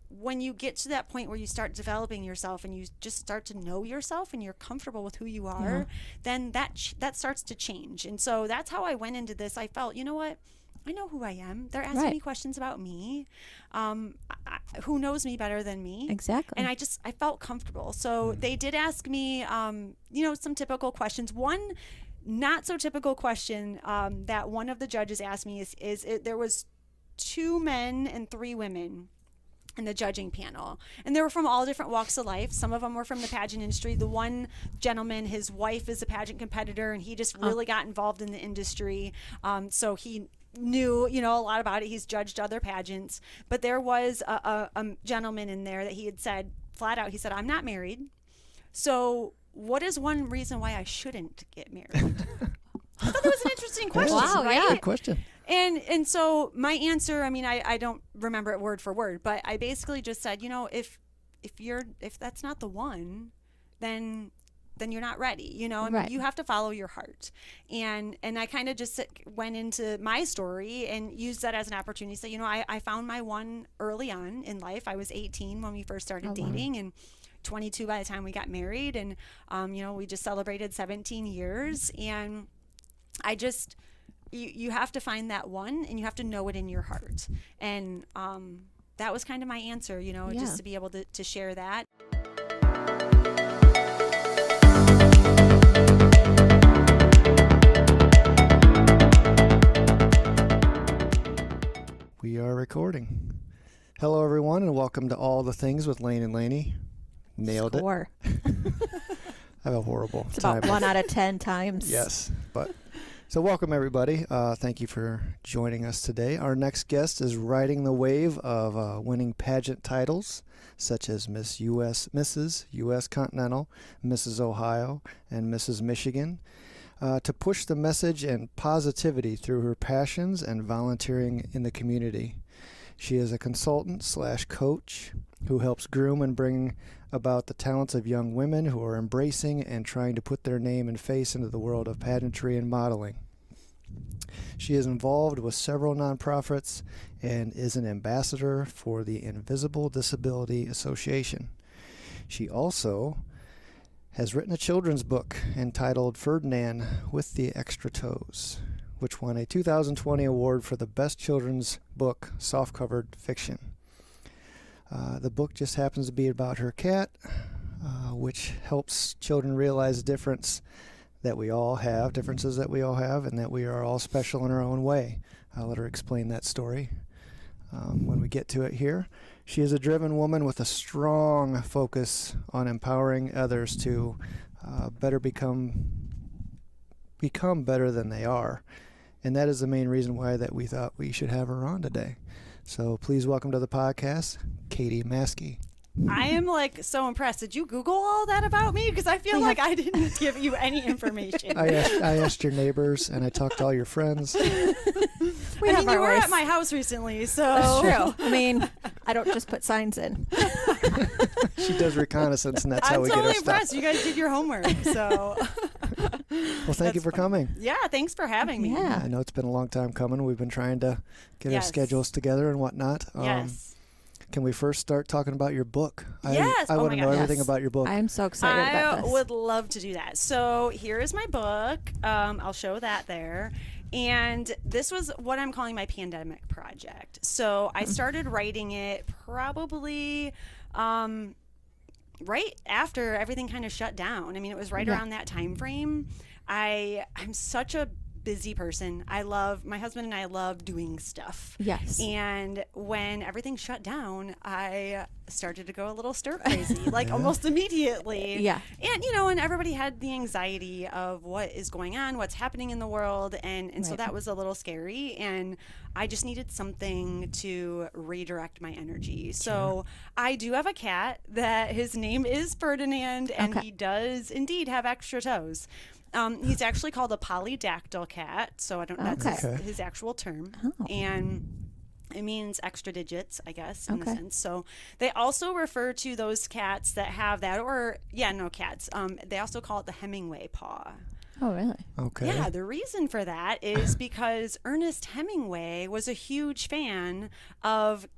when you get to that point where you start developing yourself and you just start to know yourself and you're comfortable with who you are, then that starts to change. And so that's how I went into this. I felt, you know what? I know who I am. They're asking me questions about me. Who knows me better than me? Exactly. And I felt comfortable. So they did ask me, some typical questions. One not so typical question that one of the judges asked me is there was 2 men and 3 women in the judging panel, and they were from all different walks of life. Some of them were from the pageant industry. The one gentleman, his wife is a pageant competitor, and he just really got involved in the industry, so he knew a lot about it. He's judged other pageants. But there was a gentleman in there that he had said flat out, he said, I'm not married, so what is one reason why I shouldn't get married? I thought that was an interesting question. Wow, right? yeah. Good question. And so my answer, I don't remember it word for word, but I basically just said, if that's not the one, then you're not ready, you have to follow your heart. And I kind of just went into my story and used that as an opportunity to say, I found my one early on in life. I was 18 when we first started dating, and 22 by the time we got married, and we just celebrated 17 years. And I just you have to find that one, and you have to know it in your heart. And that was kind of my answer, just to be able to share that. We are recording. Hello, everyone, and welcome to All the Things with Lane and Laney. Nailed Score. it. I have a horrible It's time. about 1 out of 10 times. Yes, but so welcome everybody. Thank you for joining us today. Our next guest is riding the wave of winning pageant titles such as Miss U.S., Mrs. U.S. Continental, Mrs. Ohio, and Mrs. Michigan, to push the message and positivity through her passions and volunteering in the community. She is a consultant/coach who helps groom and bring about the talents of young women who are embracing and trying to put their name and face into the world of pageantry and modeling. She is involved with several nonprofits and is an ambassador for the Invisible Disability Association. She also has written a children's book entitled Ferdinand with the Extra Toes, which won a 2020 award for the best children's book, soft-covered fiction. The book just happens to be about her cat, which helps children realize differences that we all have, and that we are all special in our own way. I'll let her explain that story when we get to it here. She is a driven woman with a strong focus on empowering others to become better than they are. And that is the main reason why that we thought we should have her on today. So please welcome to the podcast, Katie Maskey. I am so impressed. Did you Google all that about me? Because I feel like I didn't give you any information. I asked your neighbors, and I talked to all your friends. You were at my house recently, so. That's true. I don't just put signs in. She does reconnaissance, and that's how we totally get our stuff. I'm totally impressed. You guys did your homework, so. Well, thank you for coming. Yeah, thanks for having me. Yeah. I know it's been a long time coming. We've been trying to get our schedules together and whatnot. Yes. Can we first start talking about your book? Yes. I want to know everything Yes. about your book. I am so excited about this. I would love to do that. So here is my book. I'll show that there. And this was what I'm calling my pandemic project. So I started writing it probably right after everything kind of shut down. It was right around that time frame. I'm such a busy person. My husband and I love doing stuff. Yes. And when everything shut down, I started to go a little stir crazy, almost immediately. Yeah. And, and everybody had the anxiety of what is going on, what's happening in the world. And so that was a little scary. And I just needed something to redirect my energy. So I do have a cat that his name is Ferdinand, and he does indeed have extra toes. He's actually called a polydactyl cat, so I don't know, that's his actual term. And it means extra digits, I guess, in a sense. So they also refer to those cats that have that, cats. They also call it the Hemingway Paw. Oh, really? Okay. Yeah, the reason for that is because Ernest Hemingway was a huge fan of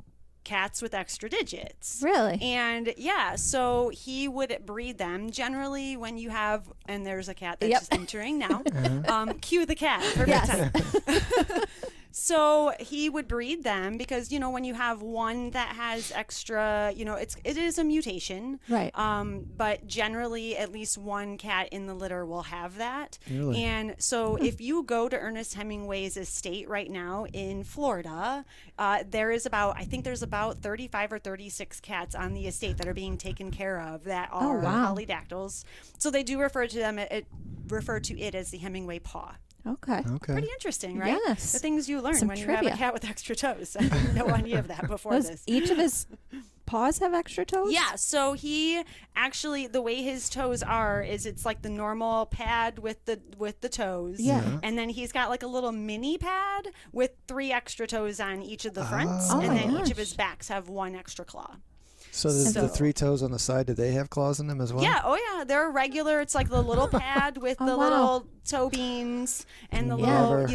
cats with extra digits. Really? And yeah, so he would breed them. Generally, when you have, and there's a cat that's just entering now, cue the cat. Perfect time. So he would breed them because, you know, when you have one that has extra, you know, it is a mutation. Right. But generally, at least one cat in the litter will have that. Really? And so if you go to Ernest Hemingway's estate right now in Florida, there's about 35 or 36 cats on the estate that are being taken care of that are polydactyls. So they do refer to it as the Hemingway Paw. Okay. Pretty interesting, right? Yes. The things you learn Some when trivia. you have a cat with extra toes. I didn't know any of that before Does this. each of his paws have extra toes? Yeah, so he actually, the way his toes are is it's like the normal pad with the toes. Yeah. And then he's got like a little mini pad with 3 extra toes on each of the fronts. Oh. And Oh my then each gosh. of his backs have 1 extra claw. So the 3 toes on the side, do they have claws in them as well? Yeah, oh yeah, they're regular. It's like the little pad with the little toe beans and the little, never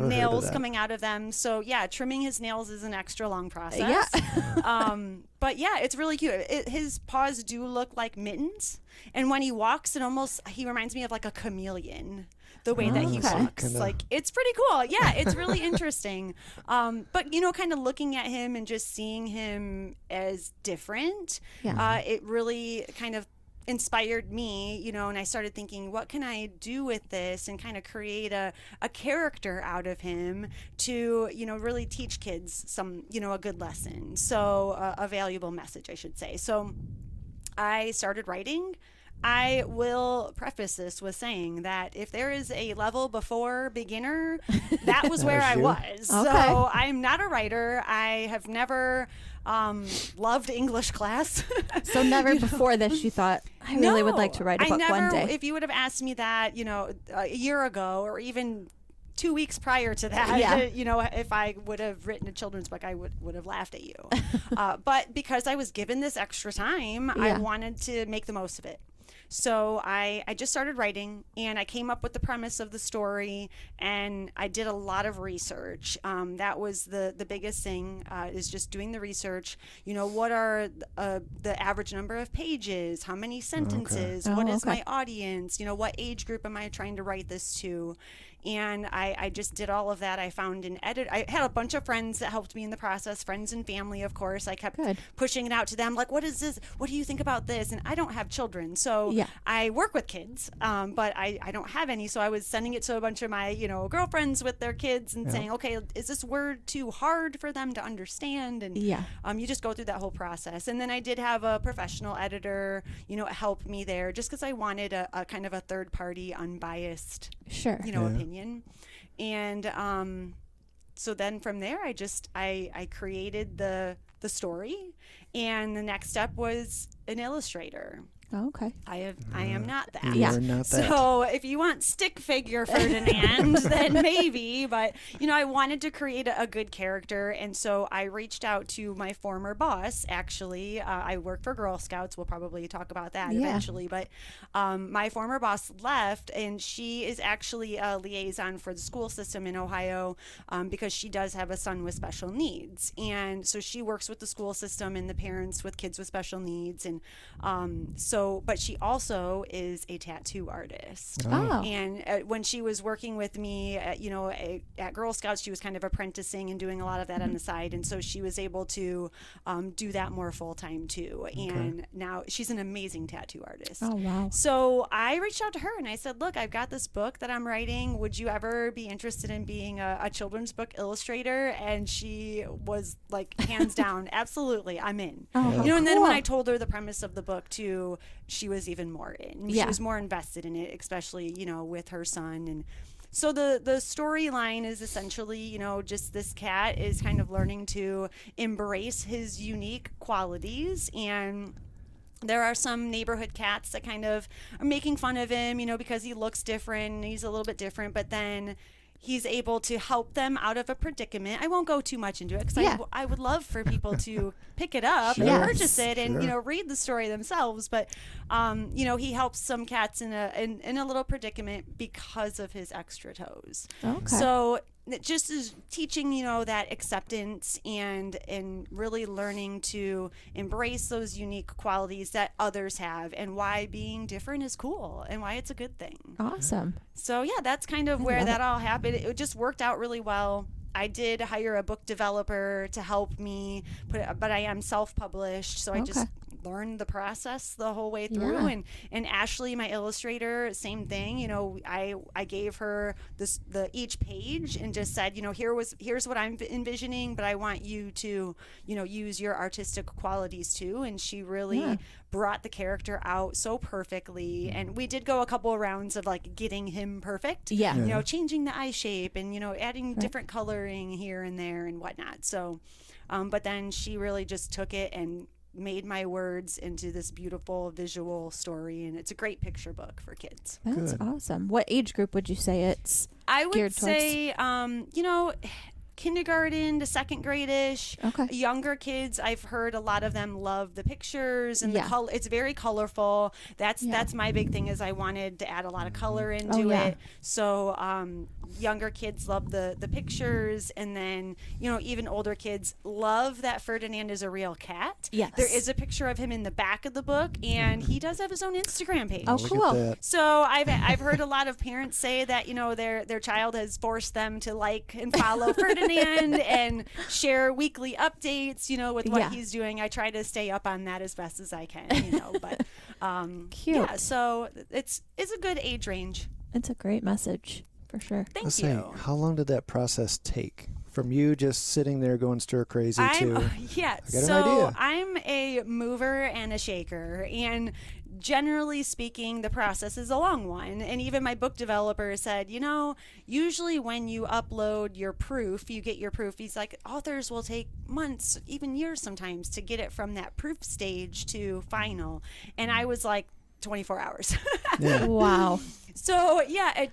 nails heard of coming out of them. So yeah, trimming his nails is an extra long process. Yeah. But yeah, it's really cute. His paws do look like mittens, and when he walks, he reminds me of like a chameleon. The way that he walks, like, it's pretty cool. Yeah, it's really interesting. But kind of looking at him and just seeing him as different, it really kind of inspired me, and I started thinking, what can I do with this and kind of create a character out of him to, really teach kids some, a good lesson. So a valuable message, I should say. So I started writing. I will preface this with saying that if there is a level before beginner, that was where I was. Okay. So I'm not a writer. I have never loved English class. So never before this you thought, I really would like to write a book one day. If you would have asked me that, a year ago or even 2 weeks prior to that, if I would have written a children's book, I would have laughed at you. But because I was given this extra time, I wanted to make the most of it. So I just started writing, and I came up with the premise of the story, and I did a lot of research. That was the biggest thing, is just doing the research. What are the average number of pages? How many sentences? What is my audience? What age group am I trying to write this to? And I just did all of that. I found an editor. I had a bunch of friends that helped me in the process, friends and family, of course. I kept pushing it out to them, like, what is this? What do you think about this? And I don't have children, so I work with kids, but I don't have any. So I was sending it to a bunch of my, girlfriends with their kids and saying, okay, is this word too hard for them to understand? And you just go through that whole process. And then I did have a professional editor, help me there, just because I wanted a kind of a third-party, unbiased, opinion. And so then from there, I created the story, and the next step was an illustrator. Oh, okay. I am not that. You are not that. So if you want stick figure Ferdinand, then maybe. But I wanted to create a good character, and so I reached out to my former boss. Actually, I work for Girl Scouts. We'll probably talk about that eventually. But my former boss left, and she is actually a liaison for the school system in Ohio, because she does have a son with special needs, and so she works with the school system and the parents with kids with special needs, and but she also is a tattoo artist. Oh. And when she was working with me, at Girl Scouts, she was kind of apprenticing and doing a lot of that on the side. And so she was able to do that more full time too. And now she's an amazing tattoo artist. Oh, wow. So I reached out to her and I said, look, I've got this book that I'm writing. Would you ever be interested in being a children's book illustrator? And she was like, hands down, absolutely, I'm in. Oh, and then when I told her the premise of the book too, she was even more in. She was more invested in it, especially, with her son. And so the storyline is essentially, just this cat is kind of learning to embrace his unique qualities. And there are some neighborhood cats that kind of are making fun of him, because he looks different and he's a little bit different. But then he's able to help them out of a predicament. I won't go too much into it because I would love for people to pick it up and purchase it and read the story themselves. But he helps some cats in a little predicament because of his extra toes. Okay. So it just is teaching, you know, that acceptance and really learning to embrace those unique qualities that others have and why being different is cool and why it's a good thing. Awesome. So yeah, that's kind of where that all happened. It just worked out really well. I did hire a book developer to help me put it, but I am self-published, so I just learned the process the whole way through. And Ashley, my illustrator, same thing. You know, I gave her each page and just said, you know, here's what I'm envisioning, but I want you to, you know, use your artistic qualities too. And she really brought the character out so perfectly. And we did go a couple of rounds of like getting him perfect. You know, changing the eye shape and, you know, adding different coloring here and there and whatnot. So, but then she really just took it and made my words into this beautiful visual story, and it's a great picture book for kids. That's awesome. What age group would you say it's I would geared say, you know, kindergarten to second grade-ish. Younger kids, I've heard a lot of them love the pictures and the color. It's very colorful. That's my big thing, is I wanted to add a lot of color into it. So younger kids love the pictures, and then, you know, even older kids love that Ferdinand is a real cat. There is a picture of him in the back of the book, and he does have his own Instagram page. Cool. So I've heard a lot of parents say that, you know, their child has forced them to like and follow Ferdinand and share weekly updates, you know, with what he's doing. I try to stay up on that as best as I can, you know, but cute. Yeah, so it's a good age range. It's a great message for sure. Thank you. How long did that process take? From you just sitting there going stir crazy to I got an idea. I'm a mover and a shaker, and generally speaking, the process is a long one. And even my book developer said, you know, usually when you upload your proof, you get your proof. He's like, authors will take months, even years sometimes, to get it from that proof stage to final. And I was like, 24 hours. Wow. So yeah,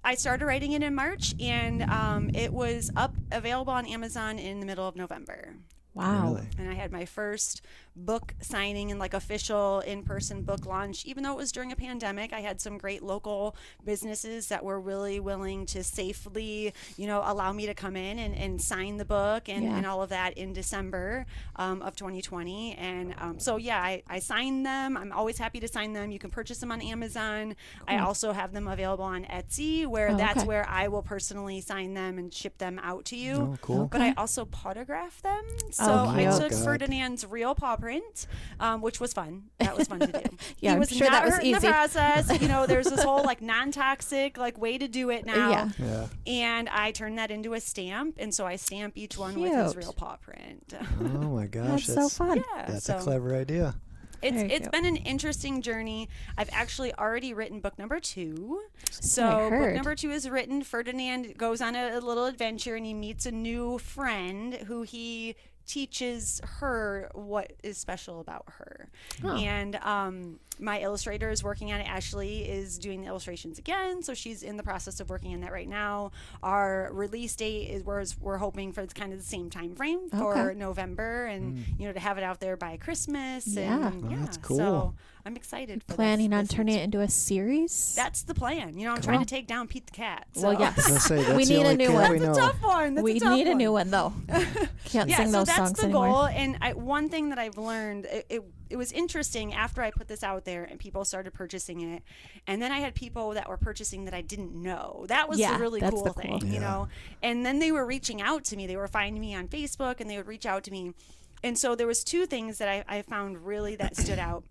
I started writing it in March, and it was available on Amazon in the middle of November. Wow. Really? And I had my first book signing and like official in-person book launch. Even though it was during a pandemic, I had some great local businesses that were really willing to safely, you know, allow me to come in and sign the book and all of that in December of 2020. And so yeah, I signed them. I'm always happy to sign them. You can purchase them on Amazon. Cool. I also have them available on Etsy, where that's where I will personally sign them and ship them out to you. Oh, cool. But I also photograph them. So I took Ferdinand's real paw print, which was fun. That was fun to do. Yeah, he was I'm sure not that was hurt easy. in the process. You know, there's this whole like non-toxic like way to do it now. Yeah. And I turned that into a stamp, and so I stamp each one with his real paw print. Oh my gosh, that's so fun. Yeah, that's a clever idea. It's been an interesting journey. I've actually already written book number 2. So book number 2 is written. Ferdinand goes on a little adventure, and he meets a new friend who he teaches her what is special about her. And my illustrator is working on it. Ashley is doing the illustrations again, so she's in the process of working on that right now. Our release date is we're hoping for it's kind of the same time frame for November, and you know, to have it out there by Christmas. And that's cool. So I'm excited for planning on turning it into a series. That's the plan. You know, I'm trying to take down Pete the cat. So. Well, yes. We need a new one. That's a tough one. We need a new one though. Can't sing those songs that's the anymore. goal. And one thing that I've learned, it was interesting after I put this out there and people started purchasing it, and then I had people that were purchasing that I didn't know. That was the really cool thing, you know. And then they were reaching out to me. They were finding me on Facebook, and they would reach out to me. And so there was 2 things that I found really that stood out.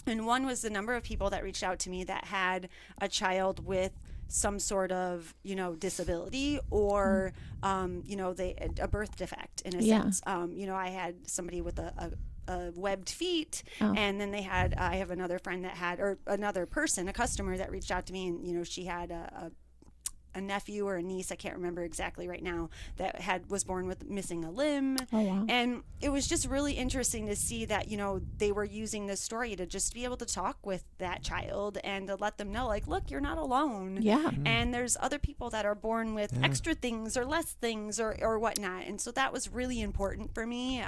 And one was the number of people that reached out to me that had a child with some sort of, you know, disability or, you know, a birth defect in a sense. You know, I had somebody with a webbed feet, and then I have another friend that had, or another person, a customer that reached out to me, and, you know, she had a nephew or a niece, I can't remember exactly right now, that was born with missing a limb. Oh, wow. And it was just really interesting to see that, you know, they were using this story to just be able to talk with that child and to let them know, like, look, you're not alone. Yeah. And there's other people that are born with extra things or less things or whatnot. And so that was really important for me,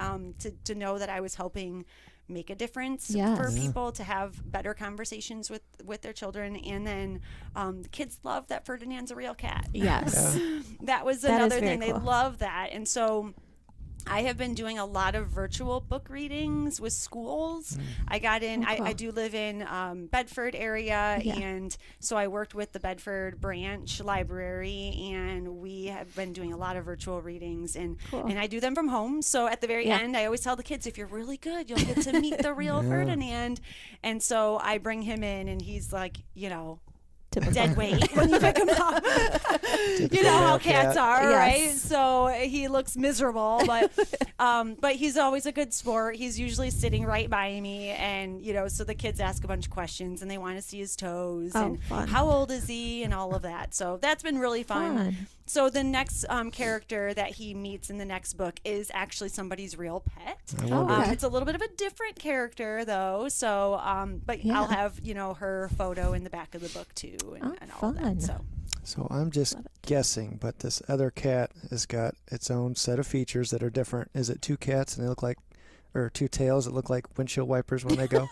to know that I was helping make a difference Yes. for Yeah. people, to have better conversations with their children. And then the kids love that Ferdinand's a real cat. Yes. That was That is another very thing. They cool. love that. And so I have been doing a lot of virtual book readings with schools. I got in, cool. I do live in Bedford area, Yeah. and so I worked with the Bedford branch library, and we have been doing a lot of virtual readings, and Cool. I do them from home. So at the very Yeah. end, I always tell the kids, if you're really good, you'll get to meet the real Ferdinand. And so I bring him in, and he's like, dead weight when you pick him up. You know how cats are, Yes. right? So he looks miserable, but he's always a good sport. He's usually sitting right by me, and so the kids ask a bunch of questions, and they want to see his toes and fun. how old is he and all of that. So that's been really fun. So the next character that he meets in the next book is actually somebody's real pet. Okay. It's a little bit of a different character though. So, but Yeah. I'll have her photo in the back of the book too, and all of fun. that. So I'm just guessing, but this other cat has got its own set of features that are different. Is it two cats and they look like, or two tails that look like windshield wipers when they go?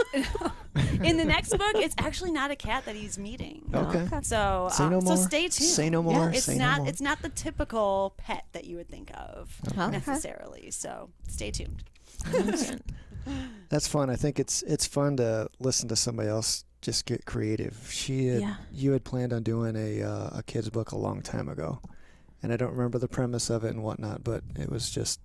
In the next book, it's actually not a cat that he's meeting. Okay. So, Say no so more. stay tuned. Say no more. It's Say no not. more. It's not the typical pet that you would think of Okay. necessarily. So stay tuned. That's fun. I think it's fun to listen to somebody else just get creative. You had planned on doing a kid's book a long time ago, and I don't remember the premise of it and whatnot, but it was just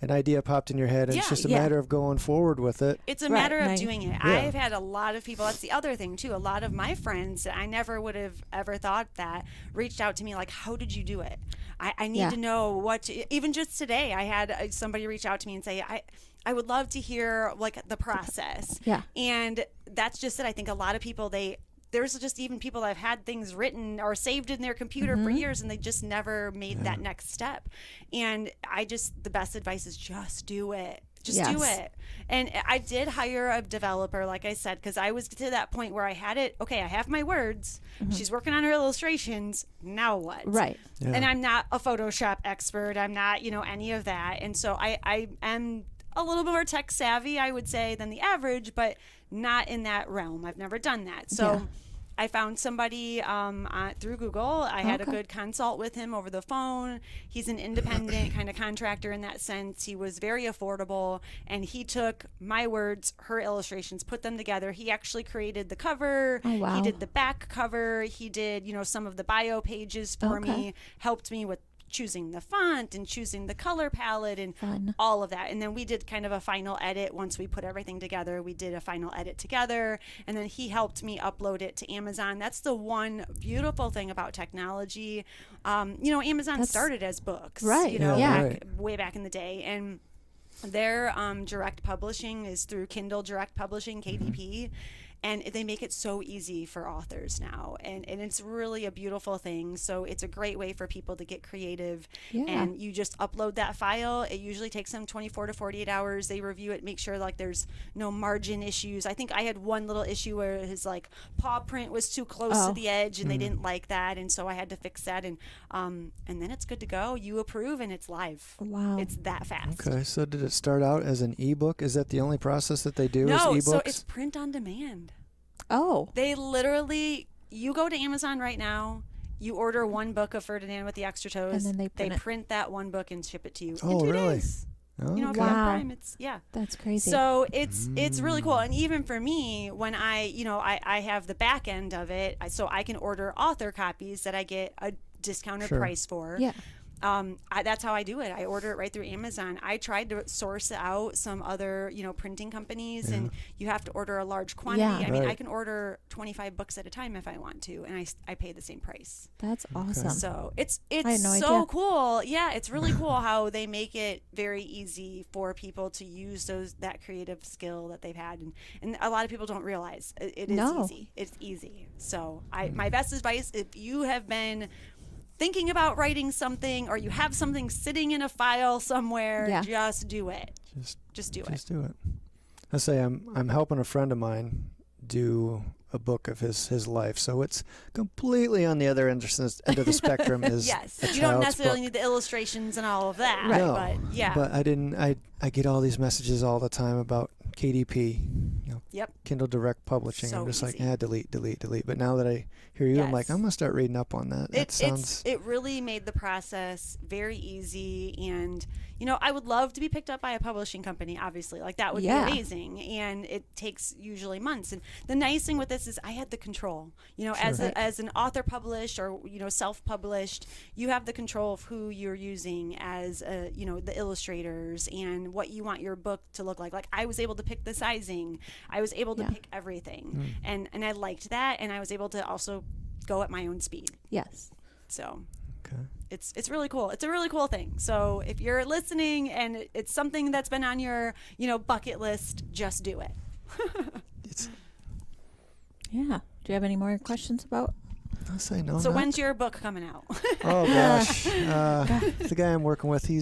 an idea popped in your head, and it's just a matter of going forward with it. It's a matter of Right. doing it. Yeah. I've had a lot of people. That's the other thing too. A lot of my friends that I never would have ever thought that reached out to me like, "How did you do it? I need to know what." Even just today, I had somebody reach out to me and say, I would love to hear like the process." Yeah. And that's just it. I think a lot of people there's just even people that have had things written or saved in their computer for years, and they just never made that next step. And the best advice is just do it. Just do Yes. it. And I did hire a developer, like I said, because I was to that point where I had it. Okay, I have my words. She's working on her illustrations. Now what? Right. Yeah. And I'm not a Photoshop expert. I'm not, any of that. And so I am a little bit more tech savvy, I would say, than the average, but not in that realm. I've never done that. So Yeah. I found somebody through Google. I had a Okay. good consult with him over the phone. He's an independent kind of contractor in that sense. He was very affordable, and he took my words, her illustrations, put them together. He actually created the cover. Oh, wow. He did the back cover. He did, some of the bio pages for Okay. me, helped me with choosing the font and choosing the color palette and Fun. all of that. And then we did kind of a final edit. Once we put everything together, we did a final edit together, and then he helped me upload it to Amazon. That's the one beautiful thing about technology. Amazon started as books, Right. Yeah. Right. way back in the day, and their direct publishing is through Kindle Direct Publishing, KDP. And they make it so easy for authors now. And it's really a beautiful thing. So it's a great way for people to get creative. Yeah. And you just upload that file. It usually takes them 24 to 48 hours. They review it, make sure like there's no margin issues. I think I had one little issue where his like paw print was too close to the edge, and they didn't like that. And so I had to fix that. And then it's good to go. You approve, and it's live. Wow. It's that fast. Okay, so did it start out as an ebook? Is that the only process that they do? No, is ebooks? so it's print on demand. Oh. They literally, you go to Amazon right now, you order one book of Ferdinand with the extra toes, And then they print it. print that one book and ship it to you Oh, in 2 really? days. Oh, If you okay. have Wow. Prime, it's That's crazy. So it's really cool. And even for me, when I have the back end of it, so I can order author copies that I get a discounted Sure. price for. yeah. That's how I do it. I order it right through Amazon. I tried to source out some other, printing companies, and you have to order a large quantity. Yeah. I mean, I Right. can order 25 books at a time if I want to, and I pay the same price. That's awesome. So it's had no so idea. cool. Yeah, it's really cool how they make it very easy for people to use that creative skill that they've had, and a lot of people don't realize it is No. easy. It's easy. So my best advice, if you have been thinking about writing something, or you have something sitting in a file somewhere, Yeah. just do it. Just do it. Just do it. I say I'm helping a friend of mine do a book of his life, so it's completely on the other end of the spectrum. Is Yes, a you don't child's necessarily book. need the illustrations and all of that, No, but yeah. But I get all these messages all the time about KDP, Yep. Kindle Direct Publishing. So I'm just easy. like, delete. But now that I hear you, I'm like, Yes. I'm gonna start reading up on that. That sounds. It really made the process very easy, and I would love to be picked up by a publishing company. Obviously, like that would be amazing, and it takes usually months. And the nice thing with this is I had the control. As an author published or self-published, you have the control of who you're using as the illustrators and what you want your book to look like. Like I was able to pick the sizing. I was able to pick everything, and I liked that, and I was able to also go at my own speed. Yes. So Okay. it's really cool. It's a really cool thing. So if you're listening and it's something that's been on your bucket list, just do it. Yeah. Do you have any more questions about? I'll say no. So when's your book coming out? Oh gosh, the guy I'm working with, he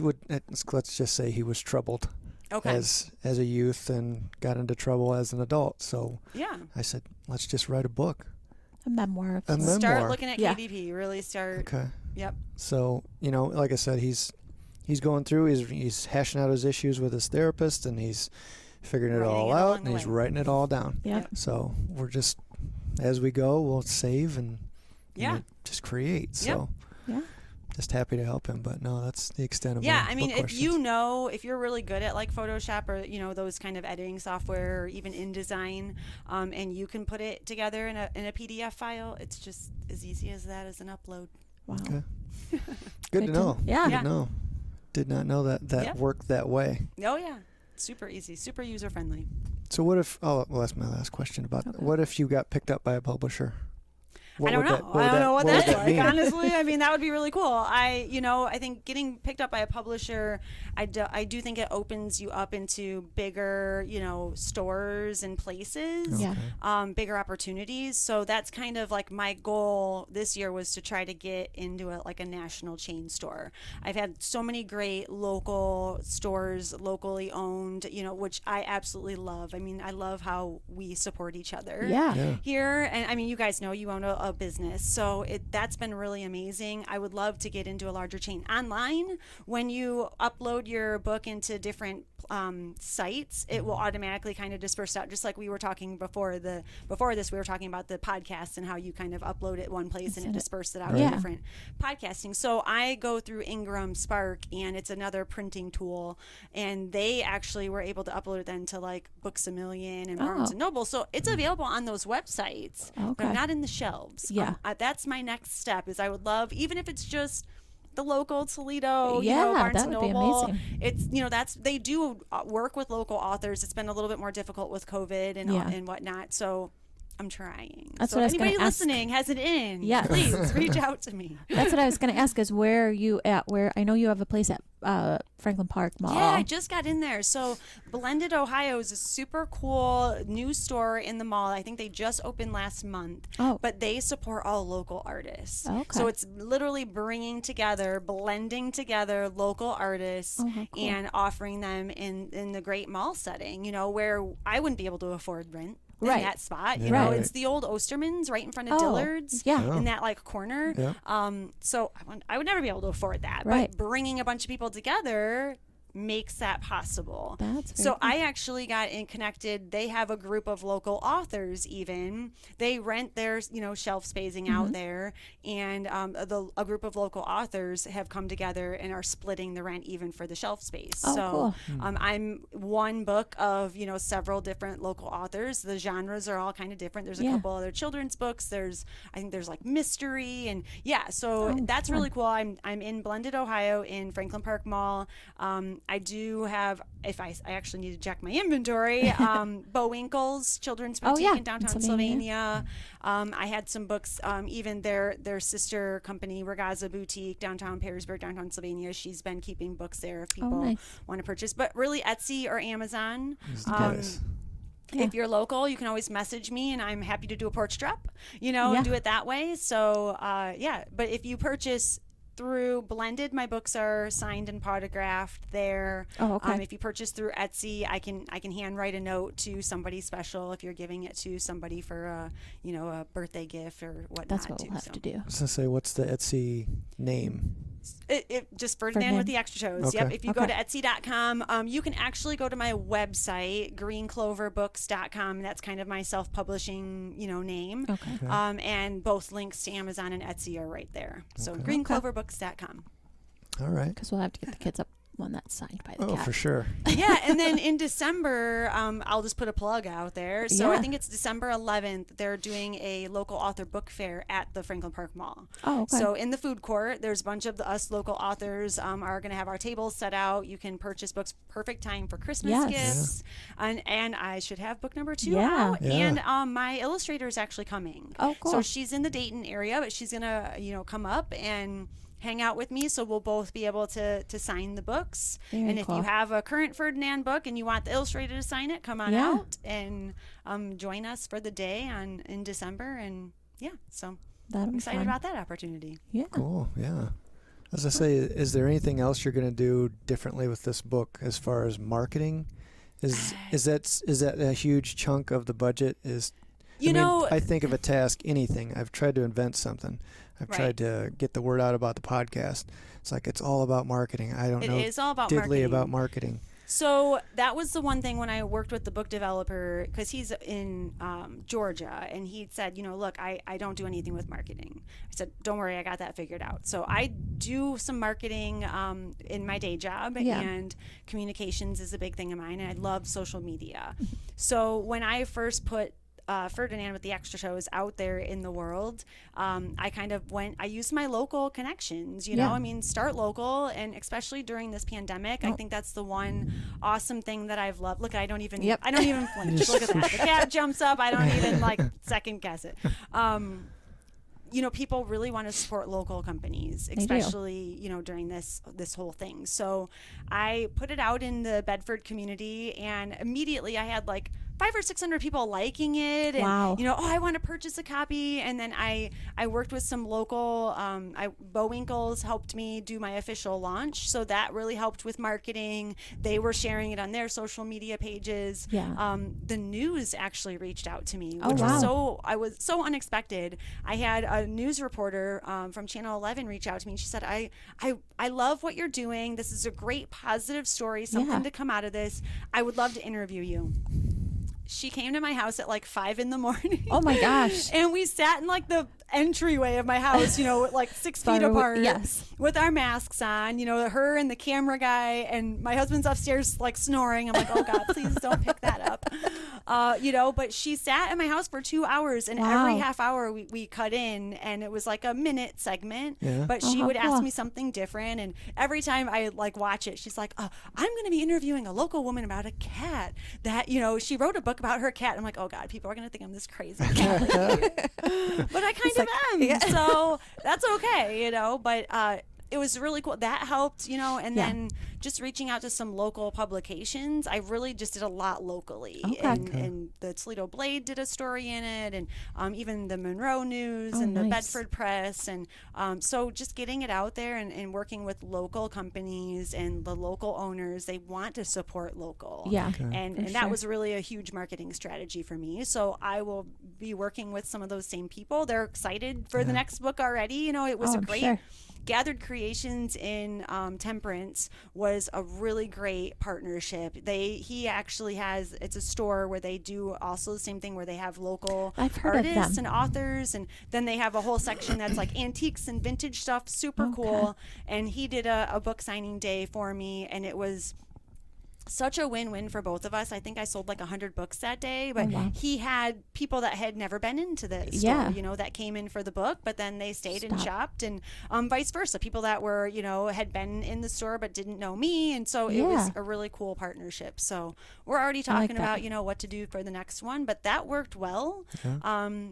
would, let's just say he was troubled. Okay. As a youth and got into trouble as an adult. So yeah. I said, let's just write a book. A memoir. A memoir. Start looking at Yeah. KDP. Really start. Okay. Yep. So, like I said, he's going through, he's hashing out his issues with his therapist, and he's figuring it all out, and he's writing it all down. Yep. So we're just, as we go, we'll save and just create. So Yeah. just happy to help him. But no, that's the extent of my I mean, book if questions. if you're really good at like Photoshop or those kind of editing software, or even InDesign, and you can put it together in a PDF file, it's just as easy as that as an upload. Wow. Okay. Good to know. Yeah. Good to know. Did not know that worked that way. Oh yeah, super easy, super user friendly. So what if? Oh, well, that's my last question about. Okay. What if you got picked up by a publisher? I don't know. I don't know what that's like. Mean? Honestly, I mean, that would be really cool. I think getting picked up by a publisher, I do think it opens you up into bigger, stores and places, bigger opportunities. So that's kind of like my goal this year was to try to get into a national chain store. I've had so many great local stores, locally owned, which I absolutely love. I mean, I love how we support each other here. And I mean, you guys know you own a business, so that's been really amazing. I would love to get into a larger chain. Online, when you upload your book into different sites, it will automatically kind of disperse out, just like we were talking before this. We were talking about the podcast and how you kind of upload it one place and it disperses it out to different podcasting. So I go through Ingram Spark, and it's another printing tool, and they actually were able to upload it then to like Books A Million and Barnes and Noble. So it's available on those websites, but not in the shelves. Yeah. That's my next step. Is I would love, even if it's just the local Toledo, that Barnes and would be Noble. amazing. It's they do work with local authors. It's been a little bit more difficult with COVID and whatnot. So I'm trying. That's so what I was anybody gonna ask. listening has it in. Yes. Please reach out to me. That's what I was going to ask, is where are you at? Where I know you have a place at Franklin Park Mall. Yeah, I just got in there. So Blended Ohio is a super cool new store in the mall. I think they just opened last month. Oh. But they support all local artists. Okay. So it's literally blending together local artists cool. and offering them in the great mall setting, where I wouldn't be able to afford rent. In Right. that spot, Right. it's the old Osterman's right in front of Dillard's, in that like corner. Yeah. So I would never be able to afford that. Right. But bringing a bunch of people together makes that possible. That's very so cool. I actually got connected. They have a group of local authors. Even they rent their shelf spacing out there, and a group of local authors have come together and are splitting the rent even for the shelf space. Oh, so cool. I'm one book of several different local authors. The genres are all kind of different. There's a couple other children's books. I think there's like mystery and so that's fun. really cool. I'm in Blended, Ohio, in Franklin Park Mall. I do have, if I actually need to check my inventory, Bowinkle's Children's Boutique in downtown Sylvania. I had some books, even their sister company, Ragazza Boutique, downtown Perrysburg, downtown Sylvania. She's been keeping books there if people want to purchase. But really Etsy or Amazon. If you're local, you can always message me, and I'm happy to do a porch drop, and do it that way. So, but if you purchase through Blended, my books are signed and autographed there. Oh, okay. If you purchase through Etsy, I can handwrite a note to somebody special if you're giving it to somebody for a birthday gift or whatnot. That's what we'll have to do. I was gonna say, what's the Etsy name? Just Ferdinand with the extra toes. Okay. Yep. If you go to Etsy.com, you can actually go to my website, greencloverbooks.com. That's kind of my self-publishing, name. Okay. And both links to Amazon and Etsy are right there. So greencloverbooks.com. All right. Because we'll have to get the kids up one that's signed by the cat. Oh, for sure. Yeah, and then in December, I'll just put a plug out there. So I think it's December 11th. They're doing a local author book fair at the Franklin Park Mall. Oh, okay. So in the food court, there's a bunch of us local authors are going to have our tables set out. You can purchase books. Perfect time for Christmas gifts. And I should have book number 2 out. Yeah. And my illustrator is actually coming. Oh, cool. So she's in the Dayton area, but she's going to, come up and hang out with me, so we'll both be able to sign the books. Very and if cool. you have a current Ferdinand book and you want the illustrator to sign it, come on out and join us for the day in December. And so That'll I'm be excited fun. about that opportunity. Yeah. Cool. Yeah. As I say, is there anything else you're going to do differently with this book as far as marketing? Is that a huge chunk of the budget? I think of a task, anything. I've tried to invent something. I've tried to get the word out about the podcast. It's like it's all about marketing. I don't know. It is all about diddly marketing. about marketing. So that was the one thing when I worked with the book developer, because he's in Georgia, and he said, look, I don't do anything with marketing. I said, don't worry, I got that figured out. So I do some marketing in my day job, and communications is a big thing of mine, and I love social media. So when I first put Ferdinand with the extra toes out there in the world, I used my local connections, start local, and especially during this pandemic, I think that's the one awesome thing that I've loved. Look, I don't even flinch. Look at that. The cat jumps up. I don't even second guess it. People really want to support local companies, especially, during this whole thing. So I put it out in the Bedford community, and immediately I had 500 or 600 people liking it, and I want to purchase a copy. And then I worked with some local Bowinkles helped me do my official launch, so that really helped with marketing. They were sharing it on their social media pages. The news actually reached out to me, which was so unexpected. I had a news reporter from Channel 11 reach out to me, and she said, I love what you're doing. This is a great positive story, something to come out of this. I would love to interview you. She came to my house at 5 a.m. Oh my gosh. And we sat in the entryway of my house, 6 feet apart. Yes. With our masks on, her and the camera guy, and my husband's upstairs snoring. I'm like, oh God, please don't pick that up. But she sat at my house for 2 hours, and every half hour we cut in, and it was a minute segment. Yeah. But she would ask me something different, and every time I watch it, she's like, I'm going to be interviewing a local woman about a cat that, she wrote a book about her cat. I'm like, oh God, people are going to think I'm this crazy cat. But I kind of am. Yeah. So that's okay, but it was really cool. That helped, and then just reaching out to some local publications. I really just did a lot locally. And the Toledo Blade did a story in it, and even the Monroe News and the Bedford Press. And so just getting it out there and working with local companies and the local owners. They want to support local. Yeah. And that was really a huge marketing strategy for me. So I will be working with some of those same people. They're excited for the next book already. It was a great... Gathered Creations in Temperance was a really great partnership. He actually has, it's a store where they do also the same thing, where they have local artists and authors, and then they have a whole section that's antiques and vintage stuff, super cool. And he did a book signing day for me, and it was such a win-win for both of us. I think I sold 100 books that day, but he had people that had never been into the store, that came in for the book, but then they stayed and shopped, and vice versa. People that were, had been in the store but didn't know me, and so it was a really cool partnership. So we're already talking about, what to do for the next one, but that worked well.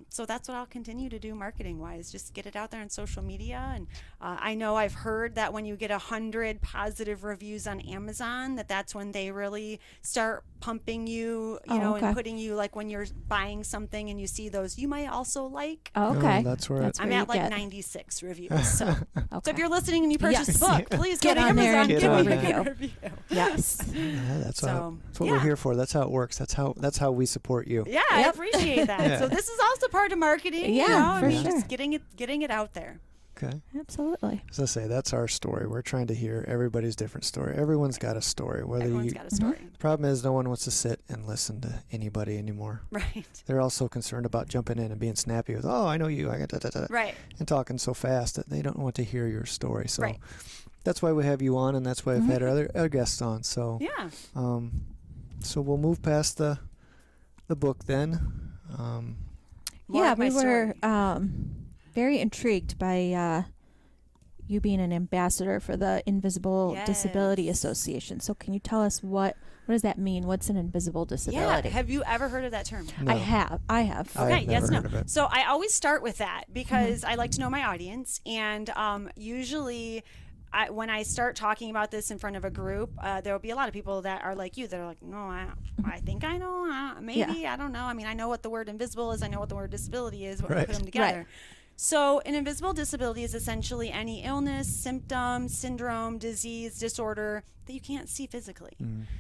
So that's what I'll continue to do marketing-wise, just get it out there on social media. And I know I've heard that when you get 100 positive reviews on Amazon, that's when they really start pumping you, and putting you when you're buying something and you see those, you might also like. That's where I'm at 96 reviews. So, so if you're listening and you purchase the book, please go to Amazon, give me a good review. Yes. That's what we're here for. That's how it works. That's how we support you. Yeah, I appreciate that. So this is also part of marketing. Yeah, for sure. Just getting it out there. Okay. Absolutely. As I say, that's our story. We're trying to hear everybody's different story. Everyone's got a story. Everyone's got a story. The problem is no one wants to sit and listen to anybody anymore. Right. They're also concerned about jumping in and being snappy with, oh, I know you. I got da-da-da. Right. And talking so fast that they don't want to hear your story. So Right. that's why we have you on, and that's why I've had our other guests on. So Yeah. So we'll move past the book then. More Yeah, of my we were story. very intrigued by you being an ambassador for the Invisible Disability Yes. Association. So can you tell us what does that mean? What's an invisible Yeah. disability? Have you ever heard of that term? No. I have. I've Okay, yes, never no. heard of it. So I always start with that because I like to know my audience. And usually when I start talking about this in front of a group, there will be a lot of people that are like you that are like, no, I think I know. Maybe, I don't know. I mean, I know what the word invisible is. I know what the word disability is when we put them together. Right. So an invisible disability is essentially any illness, symptom, syndrome, disease, disorder that you can't see physically.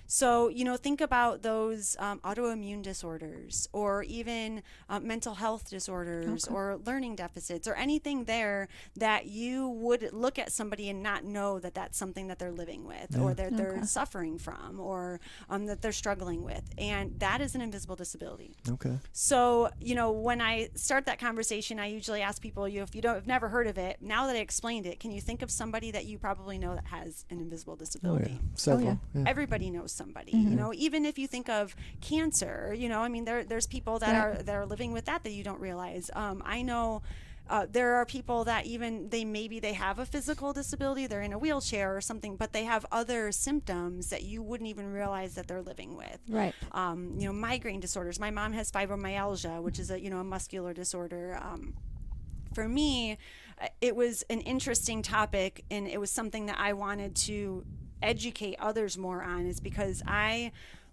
So, think about those autoimmune disorders or even mental health disorders or learning deficits or anything there that you would look at somebody and not know that that's something that they're living with or that they're suffering from or that they're struggling with. And that is an invisible disability. Okay. So, when I start that conversation, I usually ask people, if you have never heard of it, now that I explained it, can you think of somebody that you probably know that has an invisible disability? Oh, yeah. Several. Yeah. Everybody knows somebody, even if you think of cancer, there's people that are living with that you don't realize. I know there are people that maybe they have a physical disability, they're in a wheelchair or something, but they have other symptoms that you wouldn't even realize that they're living with. Right. Migraine disorders. My mom has fibromyalgia, which is a muscular disorder. For me, it was an interesting topic, and it was something that I wanted to educate others more on, is because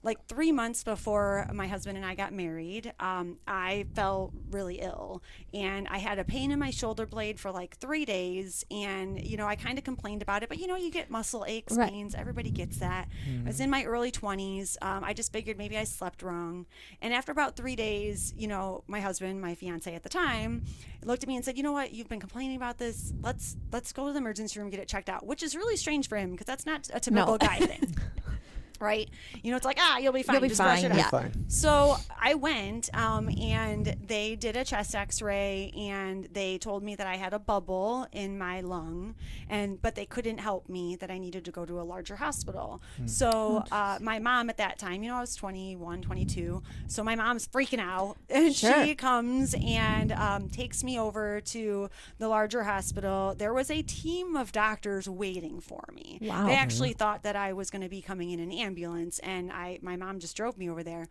like 3 months before my husband and I got married, I fell really ill, and I had a pain in my shoulder blade for like 3 days, and I kind of complained about it, but you get muscle aches, pains, everybody gets that. I was in my early 20s. I just figured maybe I slept wrong, and after about 3 days, my husband, my fiance at the time, looked at me and said, "You know what? You've been complaining about this. Let's go to the emergency room, get it checked out," which is really strange for him because that's not a typical guy thing. Right? It's like, you'll be fine. You'll be Just fine. brush it Yeah. out. Fine. So I went, and they did a chest x-ray, and they told me that I had a bubble in my lung, but they couldn't help me, that I needed to go to a larger hospital. So my mom at that time, I was 21, 22. So my mom's freaking out, and she comes and takes me over to the larger hospital. There was a team of doctors waiting for me. Wow. They actually thought that I was going to be coming in an ambulance, and my mom just drove me over there.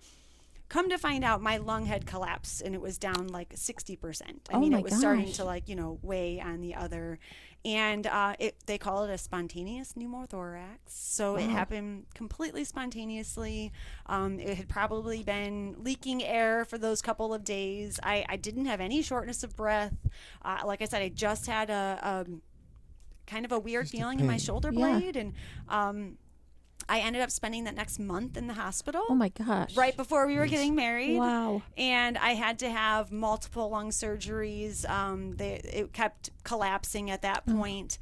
Come to find out, my lung had collapsed, and it was down like 60%. I mean, it was starting to weigh on the other, and they call it a spontaneous pneumothorax. So it happened completely spontaneously. It had probably been leaking air for those couple of days. I didn't have any shortness of breath. Like I said, I just had a kind of a weird feeling in my shoulder blade, and I ended up spending that next month in the hospital. Oh my gosh. Right before we were getting married. Wow. And I had to have multiple lung surgeries. It kept collapsing at that point.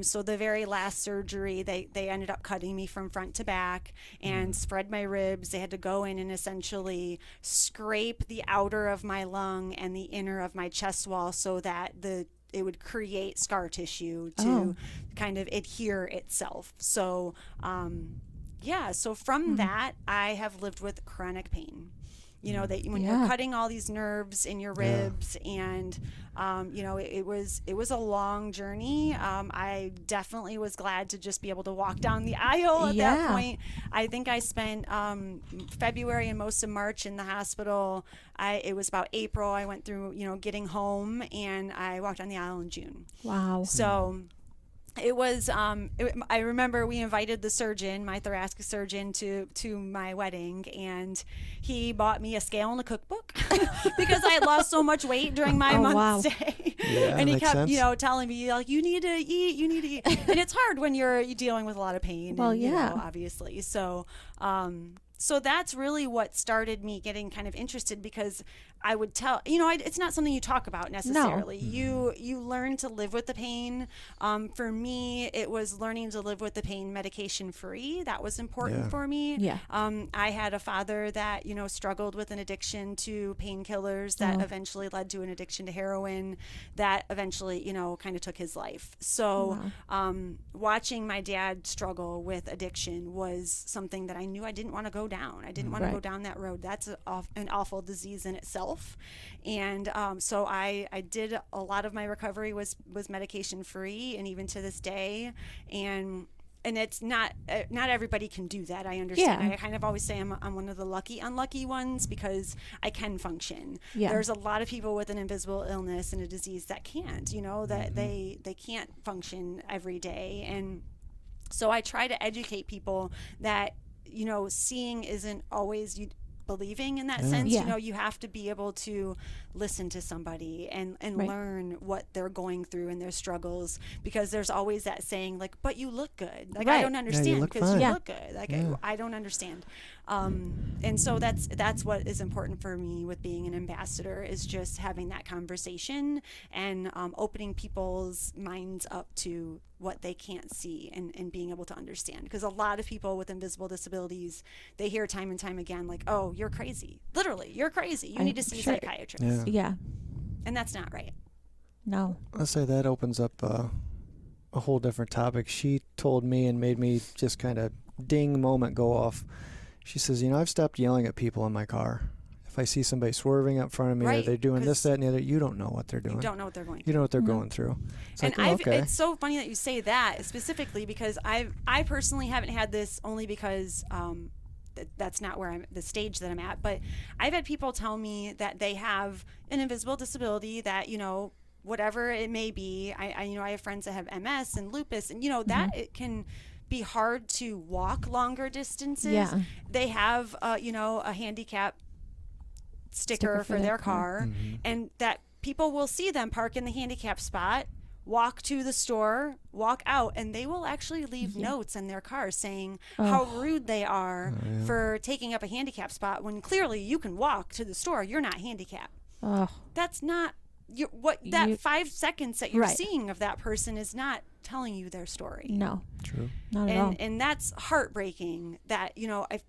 So the very last surgery, they ended up cutting me from front to back and spread my ribs. They had to go in and essentially scrape the outer of my lung and the inner of my chest wall so that it would create scar tissue to kind of adhere itself. So, so from that, I have lived with chronic pain. That when you're cutting all these nerves in your ribs, and it was a long journey. I definitely was glad to just be able to walk down the aisle at that point. I think I spent February and most of March in the hospital. It was about April. I went through getting home, and I walked down the aisle in June. Wow. So it was I remember we invited the surgeon, my thoracic surgeon, to my wedding, and he bought me a scale and a cookbook because I had lost so much weight during my month stay. Yeah, and he makes kept sense. telling me, like, you need to eat, and it's hard when you're dealing with a lot of pain. Well, and, yeah. obviously. So So that's really what started me getting kind of interested, because I would tell, it's not something you talk about necessarily. No. You learn to live with the pain. For me, it was learning to live with the pain medication free. That was important for me. Yeah. I had a father that, struggled with an addiction to painkillers that eventually led to an addiction to heroin that eventually, kind of took his life. So watching my dad struggle with addiction was something that I knew I didn't want to go down. I didn't want to go down that road. That's an awful disease in itself. And so I did a lot of my recovery was medication free, and even to this day. And it's not everybody can do that. I understand. Yeah. I kind of always say I'm one of the unlucky ones, because I can function. Yeah. There's a lot of people with an invisible illness and a disease that can't, that they can't function every day. And so I try to educate people that, seeing isn't always believing in that sense. Yeah. You have to be able to listen to somebody and learn what they're going through and their struggles, because there's always that saying like, but you look good. Like, I don't understand, because you look good. Like, I don't understand. And so that's what is important for me with being an ambassador, is just having that conversation and opening people's minds up to what they can't see and being able to understand. Because a lot of people with invisible disabilities, they hear time and time again, like, oh, you're crazy. Literally, you're crazy. You need to see a psychiatrist. Yeah. And that's not right. No. I'll say that opens up a whole different topic. She told me and made me just kind of ding moment go off. She says, I've stopped yelling at people in my car. If I see somebody swerving up in front of me, or they're doing this, that, and the other, you don't know what they're doing. You don't know what they're going through. You know what they're going through. It's and like, it's so funny that you say that specifically, because I personally haven't had this, only because that's not where the stage that I'm at. But I've had people tell me that they have an invisible disability that, whatever it may be. I have friends that have MS and lupus, and that it can be hard to walk longer distances. Yeah. They have a handicap sticker for their car, and that people will see them park in the handicap spot, walk to the store, walk out, and they will actually leave notes in their car saying how rude they are for taking up a handicap spot, when clearly you can walk to the store. You're not handicapped. That's not that 5 seconds that you're seeing of that person is not telling you their story. No. True. Not at all. And that's heartbreaking that,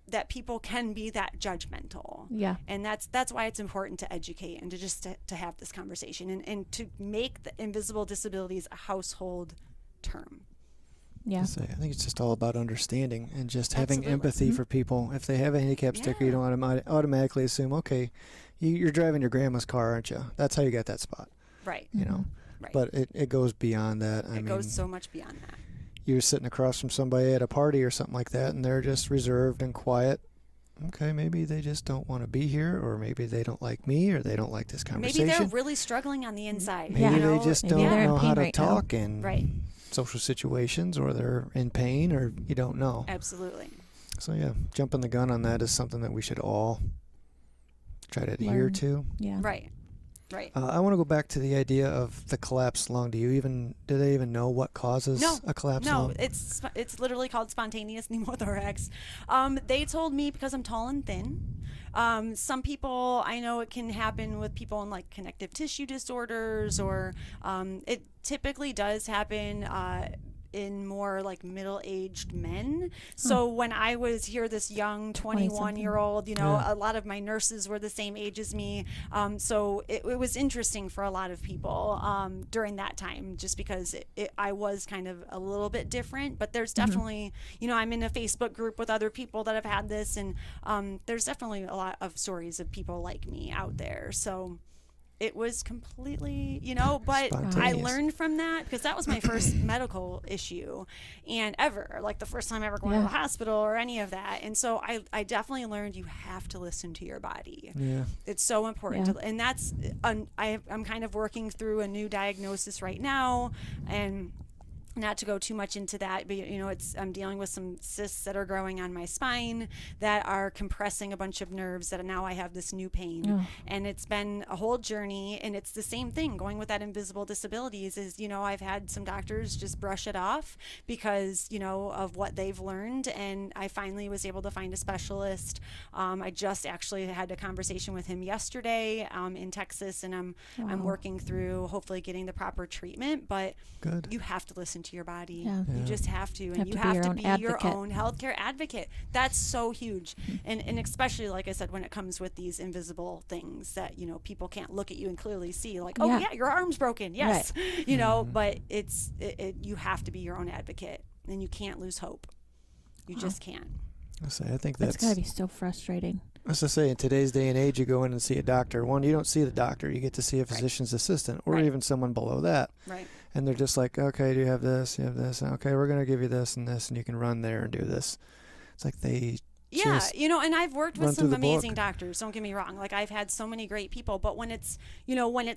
that people can be that judgmental. Yeah. And that's why it's important to educate and to have this conversation and to make the invisible disabilities a household term. Yeah. I think it's just all about understanding and just having empathy for people. If they have a handicap sticker, you don't automatically assume, okay, you're driving your grandma's car, aren't you? That's how you got that spot. Right. Right. But it goes beyond that. It goes so much beyond that. You're sitting across from somebody at a party or something like that, and they're just reserved and quiet. Okay, maybe they just don't want to be here, or maybe they don't like me, or they don't like this conversation. Maybe they're really struggling on the inside. Maybe they just don't know how to talk in in social situations, or they're in pain, or you don't know. Absolutely. So jumping the gun on that is something that we should all try to adhere to. Yeah. Right. I want to go back to the idea of the collapsed lung. Do they even know what causes a collapsed lung? No, it's literally called spontaneous pneumothorax. They told me because I'm tall and thin. Some people, I know it can happen with people in like connective tissue disorders, or it typically does happen in more like middle-aged men. So when I was here, this young 21-year-old, a lot of my nurses were the same age as me. So it was interesting for a lot of people during that time, just because I was kind of a little bit different. But there's definitely, I'm in a Facebook group with other people that have had this, and there's definitely a lot of stories of people like me out there. So it was completely, but I learned from that, because that was my first medical issue and ever, like the first time ever going to the hospital or any of that. And so I definitely learned you have to listen to your body. Yeah. It's so important. And that's, I'm kind of working through a new diagnosis right now. And not to go too much into that, but I'm dealing with some cysts that are growing on my spine that are compressing a bunch of nerves that now I have this new pain. And it's been a whole journey, and it's the same thing going with that invisible disabilities is, I've had some doctors just brush it off because, of what they've learned. And I finally was able to find a specialist. I just actually had a conversation with him yesterday in Texas, and I'm working through hopefully getting the proper treatment, but Good. You have to listen to your body. Yeah. You just have to. And you have have to to be be your your own own healthcare advocate. That's so huge. And especially, like I said, when it comes with these invisible things that, people can't look at you and clearly see, like, oh, yeah, your arm's broken. Yes. Right. But you have to be your own advocate, and you can't lose hope. You just can't. I think that's got to be so frustrating. As I say, in today's day and age, you go in and see a doctor. One, you don't see the doctor. You get to see a physician's assistant or even someone below that. Right. And they're just like, okay, do you have this? You have this. Okay, we're going to give you this and this, and you can run there and do this. It's like they and I've worked with some amazing book. doctors, don't get me wrong. Like, I've had so many great people, but when it's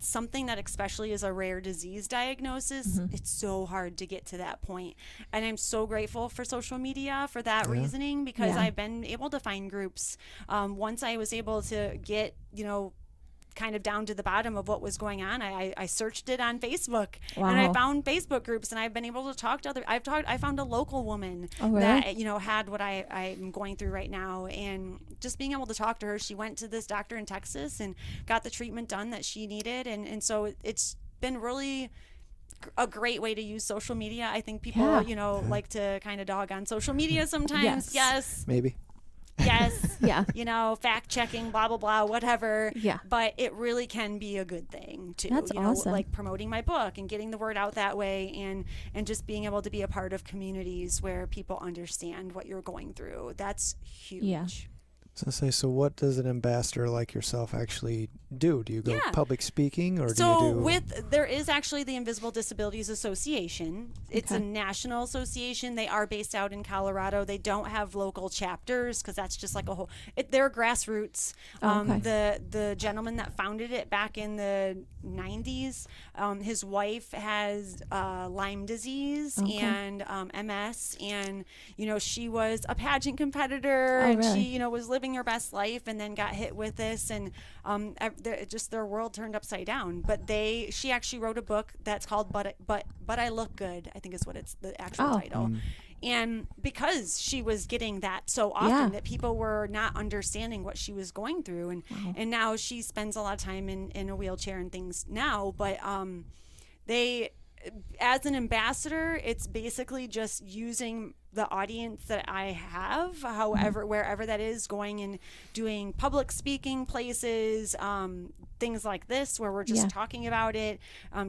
something that especially is a rare disease diagnosis, it's so hard to get to that point. And I'm so grateful for social media for that reasoning, because I've been able to find groups. Once I was able to get, kind of down to the bottom of what was going on, I searched it on Facebook, and I found Facebook groups, and I've been able to talk to I found a local woman that had what I'm going through right now, and just being able to talk to her. She went to this doctor in Texas and got the treatment done that she needed, and so it's been really a great way to use social media. I think people like to kind of dog on social media sometimes. Yes. Maybe. Yes. Fact checking, blah, blah, blah, whatever. Yeah. But it really can be a good thing too. That's awesome. Like promoting my book and getting the word out that way, and just being able to be a part of communities where people understand what you're going through. That's huge. Yeah. So what does an ambassador like yourself actually do? Do you go public speaking, or there is actually the Invisible Disabilities Association. It's a national association. They are based out in Colorado. They don't have local chapters because that's just like a whole. They're grassroots. The gentleman that founded it back in the 90s, his wife has Lyme disease and MS, and she was a pageant competitor, and she was living her best life, and then got hit with this, and their world turned upside down. But she actually wrote a book that's called But I Look Good, I think is what it's the actual title. And because she was getting that so often that people were not understanding what she was going through, and now she spends a lot of time in a wheelchair and things now, but as an ambassador, it's basically just using the audience that I have, wherever that is, going and doing public speaking places, things like this where we're just talking about it,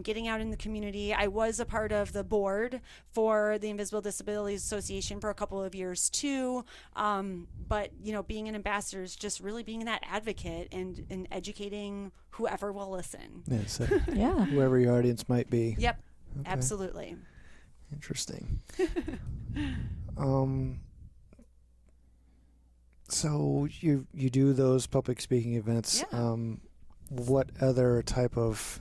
getting out in the community. I was a part of the board for the Invisible Disabilities Association for a couple of years too, but being an ambassador is just really being that advocate and educating whoever will listen. Whoever your audience might be. Yep. Okay. Absolutely. Interesting. So you do those public speaking events. What other type of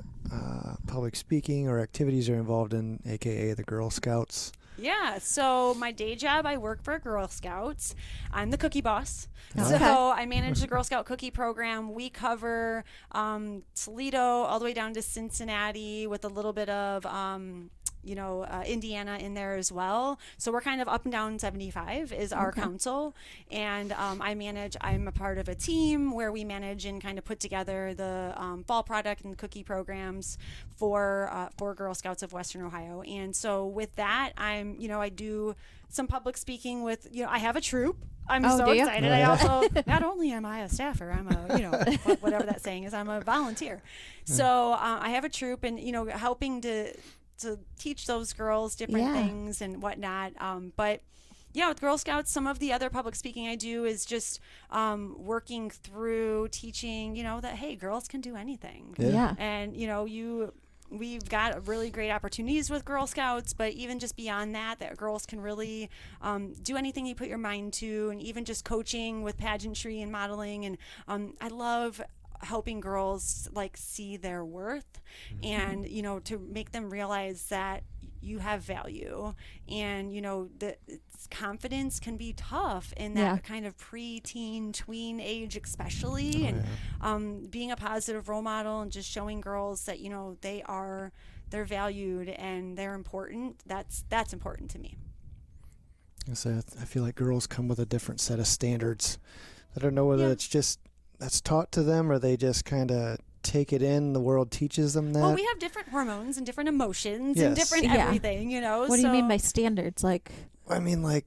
public speaking or activities are involved in, aka the Girl Scouts? Yeah, so my day job, I work for Girl Scouts. I'm the cookie boss. Okay. So I manage the Girl Scout cookie program. We cover Toledo all the way down to Cincinnati with a little bit of Indiana in there as well. So we're kind of up and down 75 is our council. And I'm a part of a team where we manage and kind of put together the fall product and cookie programs for Girl Scouts of Western Ohio. And so with that, I do some public speaking with, I have a troop. I'm so excited. I also, not only am I a staffer, I'm a, whatever that saying is, I'm a volunteer. So I have a troop, and, helping to teach those girls different things and whatnot. But with Girl Scouts, some of the other public speaking I do is just working through teaching, that, hey, girls can do anything. And, we've got really great opportunities with Girl Scouts, but even just beyond that girls can really do anything you put your mind to, and even just coaching with pageantry and modeling. And I love helping girls see their worth, and to make them realize that you have value. And, you know, confidence can be tough in that kind of pre-teen, tween age especially. And being a positive role model and just showing girls that, you know, they're valued and they're important, that's important to me. So I feel like girls come with a different set of standards. I don't know whether it's just that's taught to them or they just kind of take it in. The world teaches them that. Well, we have different hormones and different emotions and different everything, you know. What do you mean by standards? Like, I mean, like,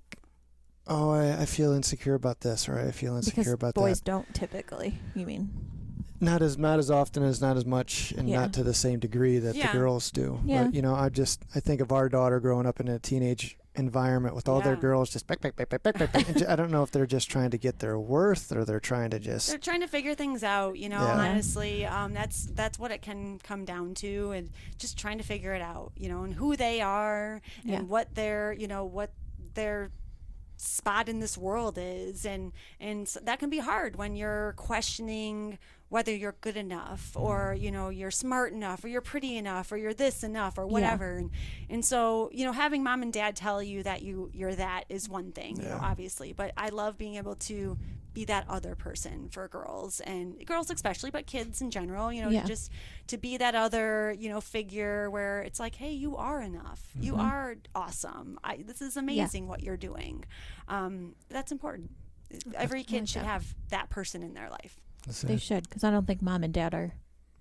oh, I feel insecure about this, or I feel insecure about that. Because boys don't typically. You mean? Not as often as not as much, and not to the same degree that the girls do. Yeah. But, you know, I think of our daughter growing up in a teenage environment with all their girls just back. I don't know if they're just trying to get their worth or they're trying to figure things out, you know. Honestly, that's what it can come down to, and just trying to figure it out, you know, and who they are and what their spot in this world is, and so that can be hard when you're questioning whether you're good enough or, you know, you're smart enough or you're pretty enough or you're this enough or whatever. And so, you know, having mom and dad tell you that you're that is one thing, you know, obviously, but I love being able to be that other person for girls, and girls especially, but kids in general, you know, just to be that other, you know, figure where it's like, hey, you are enough. You are awesome. This is amazing what you're doing. That's important. Every kid should have that person in their life. They should, because I don't think mom and dad are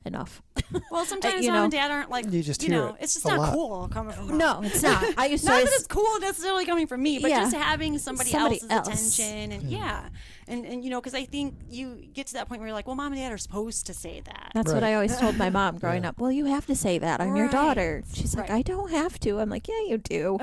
enough. Well, sometimes mom and dad aren't like, you know, it's just not cool coming from mom. No, it's not. I used to not that it's cool necessarily coming from me, but just having somebody else's else. attention and and you know, because I think you get to that point where you're like, well, mom and dad are supposed to say that. That's what I always told my mom growing up. Well, you have to say that. I'm your daughter. She's like, I don't have to. I'm like, yeah, you do.